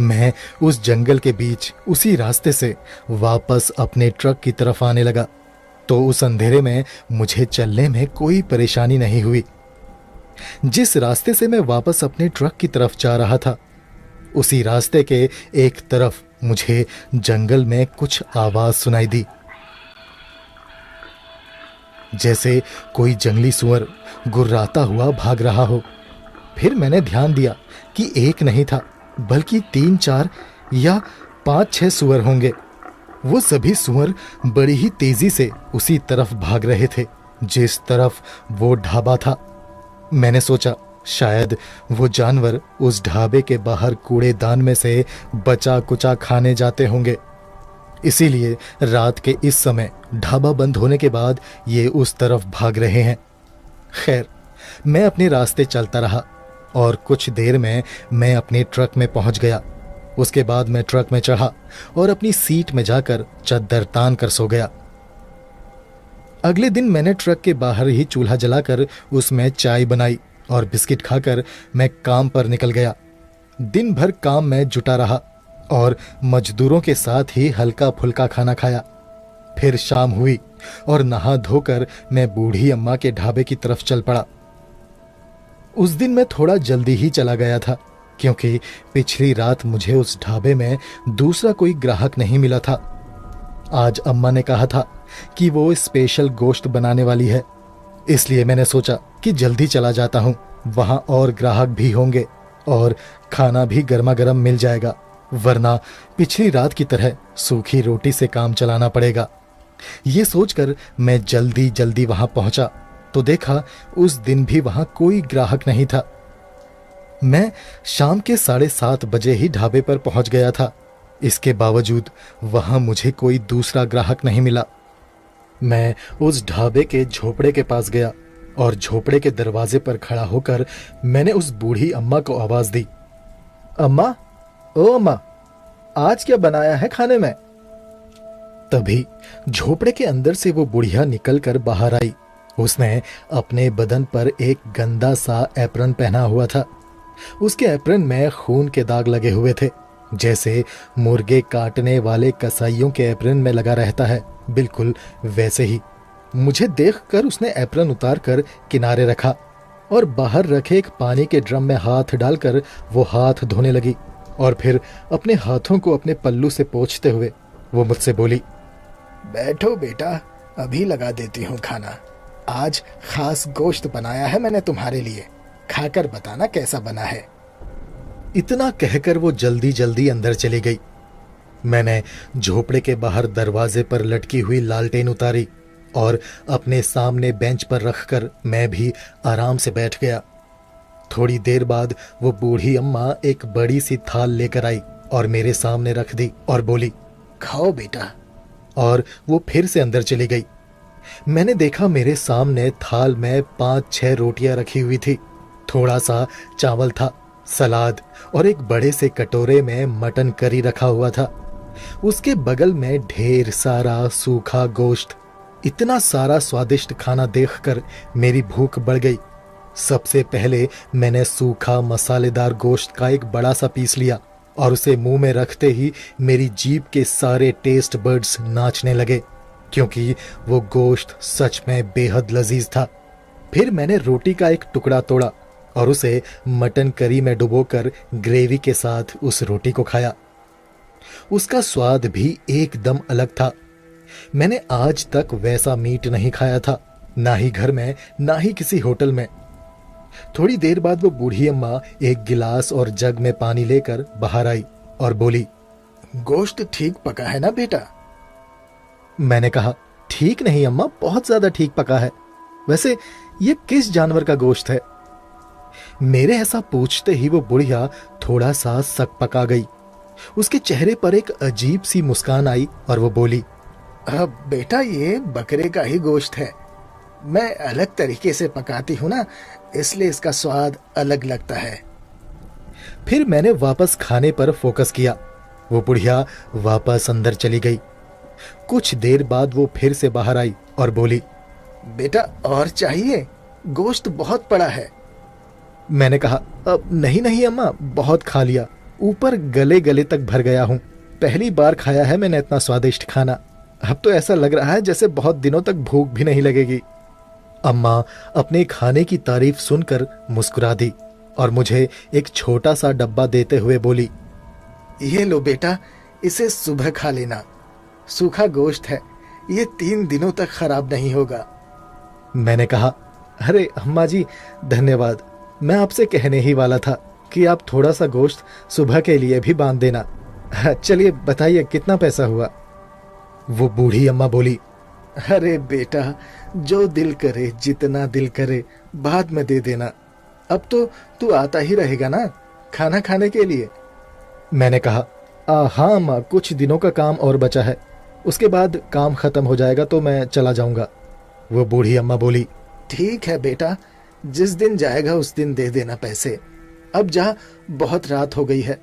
मैं उस जंगल के बीच उसी रास्ते से वापस अपने ट्रक की तरफ आने लगा, तो उस अंधेरे में मुझे चलने में कोई परेशानी नहीं हुई। जिस रास्ते से मैं वापस अपने ट्रक की तरफ जा रहा था, उसी रास्ते के एक तरफ मुझे जंगल में कुछ आवाज सुनाई दी, जैसे कोई जंगली सुअर गुर्राता हुआ भाग रहा हो। फिर मैंने ध्यान दिया कि एक नहीं था, बल्कि 3-4 या 5-6 सुअर होंगे। वो सभी सुअर बड़ी ही तेजी से उसी तरफ भाग रहे थे जिस तरफ वो ढाबा था। मैंने सोचा शायद वो जानवर उस ढाबे के बाहर कूड़ेदान में से बचा कुचा खाने जाते होंगे, इसीलिए रात के इस समय ढाबा बंद होने के बाद ये उस तरफ भाग रहे हैं। खैर, मैं अपने रास्ते चलता रहा और कुछ देर में मैं अपने ट्रक में पहुंच गया। उसके बाद मैं ट्रक में चढ़ा और अपनी सीट में जाकर चद्दर तान कर सो गया। अगले दिन मैंने ट्रक के बाहर ही चूल्हा जलाकर उसमें चाय बनाई और बिस्किट खाकर मैं काम पर निकल गया। दिन भर काम में जुटा रहा और मजदूरों के साथ ही हल्का फुल्का खाना खाया। फिर शाम हुई और नहा धोकर मैं बूढ़ी अम्मा के ढाबे की तरफ चल पड़ा। उस दिन मैं थोड़ा जल्दी ही चला गया था, क्योंकि पिछली रात मुझे उस ढाबे में दूसरा कोई ग्राहक नहीं मिला था। आज अम्मा ने कहा था कि वो स्पेशल गोश्त बनाने वाली है, इसलिए मैंने सोचा कि जल्दी चला जाता हूँ। वहां और ग्राहक भी होंगे और खाना भी गर्मा गर्म मिल जाएगा, वरना पिछली रात की तरह सूखी रोटी से काम चलाना पड़ेगा। ये सोचकर मैं जल्दी जल्दी वहां पहुंचा तो देखा उस दिन भी वहां कोई ग्राहक नहीं था। मैं शाम के 7:30 बजे ही ढाबे पर पहुंच गया था। इसके बावजूद वहां मुझे कोई दूसरा ग्राहक नहीं मिला। मैं उस ढाबे के झोपड़े के पास गया और झोपड़े के दरवाजे पर खड़ा होकर मैंने उस बूढ़ी अम्मा को आवाज दी, अम्मा, ओ अम्मा, आज क्या बनाया है खाने में? तभी झोपड़े के अंदर से वो बुढ़िया निकलकर बाहर आई। उसने अपने बदन पर एक गंदा सा एप्रन पहना हुआ था। उसके एप्रन में खून के दाग लगे हुए थे, जैसे मुर्गे काटने वाले कसाईयों के एप्रन में लगा रहता है, बिल्कुल वैसे ही। मुझे देखकर उसने एप्रन उतार कर किनारे रखा और बाहर रखे एक पानी के ड्रम में हाथ डालकर वो हाथ धोने लगी और फिर अपने हाथों को अपने पल्लू से पोंछते हुए वो मुझसे बोली, बैठो बेटा, अभी लगा देती हूँ खाना। आज खास गोश्त बनाया है मैंने तुम्हारे लिए, खाकर बताना कैसा बना है। इतना कहकर वो जल्दी जल्दी अंदर चली गई। मैंने झोपड़े के बाहर दरवाजे पर लटकी हुई लालटेन उतारी और अपने सामने बेंच पर रखकर मैं भी आराम से बैठ गया। थोड़ी देर बाद वो बूढ़ी अम्मा एक बड़ी सी थाल लेकर आई और मेरे सामने रख दी और बोली, खाओ बेटा। और वो फिर से अंदर चली गई। मैंने देखा मेरे सामने थाल में 5-6 रोटियां रखी हुई थी। थोड़ा सा चावल था, सलाद और एक बड़े से कटोरे में मटन करी रखा हुआ था। उसके बगल में ढेर सारा सूखा गोश्त। इतना सारा स्वादिष्ट खाना देखकर मेरी भूख बढ़ गई। सबसे पहले मैंने सूखा मसालेदार गोश्त का एक बड़ा सा पीस लिया और उसे मुंह में रखते ही मेरी जीभ के सारे टेस्ट बड्स नाचने लगे, क्योंकि वो गोश्त सच में बेहद लजीज था। फिर मैंने रोटी का एक टुकड़ा तोड़ा और उसे मटन करी में डुबोकर ग्रेवी के साथ उस रोटी को खाया। उसका स्वाद भी एकदम अलग था। मैंने आज तक वैसा मीट नहीं खाया था, ना ही घर में, ना ही किसी होटल में। थोड़ी देर बाद वो बूढ़ी अम्मा एक गिलास और जग में पानी लेकर बाहर आई और बोली, गोश्त ठीक पका है ना बेटा? मैंने कहा, ठीक नहीं अम्मा, बहुत ज्यादा ठीक पका है। वैसे ये किस जानवर का गोश्त है? मेरे ऐसा पूछते ही वो बुढ़िया थोड़ा सा सकपका गई। उसके चेहरे पर एक अजीब सी मुस्कान आई और वो बोली, अब बेटा ये बकरे का ही गोश्त है। मैं अलग तरीके से पकाती हूँ ना, इसलिए इसका स्वाद अलग लगता है। फिर मैंने वापस खाने पर फोकस किया। वो बुढ़िया वापस अंदर चली गई। कुछ देर बाद वो फिर से बाहर आई और बोली, बेटा और चाहिए? गोश्त बहुत पड़ा है। मैंने कहा, अब नहीं नहीं अम्मा, बहुत खा लिया। ऊपर गले गले तक भर गया हूँ। पहली बार खाया है मैंने इतना स्वादिष्ट खाना। अब तो ऐसा लग रहा है जैसे बहुत दिनों तक भूख भी नहीं लगेगी। अम्मा अपने खाने की तारीफ सुनकर मुस्कुरा दी और मुझे एक छोटा सा डब्बा देते हुए बोली, ये लो बेटा, इसे सुबह खा लेना। सूखा गोश्त है, ये 3 दिनों तक खराब नहीं होगा। मैंने कहा, अरे अम्मा जी धन्यवाद, मैं आपसे कहने ही वाला था कि आप थोड़ा सा गोश्त सुबह के लिए भी बांध देना। चलिए बताइए कितना पैसा हुआ। वो बूढ़ी अम्मा बोली, अरे बेटा, जो दिल करे जितना दिल करे बाद में दे देना। अब तो तू आता ही रहेगा ना खाना खाने के लिए। मैंने कहा, हाँ अम्मा, कुछ दिनों का काम और बचा है, उसके बाद काम खत्म हो जाएगा तो मैं चला जाऊंगा। वो बूढ़ी अम्मा बोली, ठीक है बेटा, जिस दिन जाएगा उस दिन दे देना पैसे। अब जा, बहुत रात हो गई है,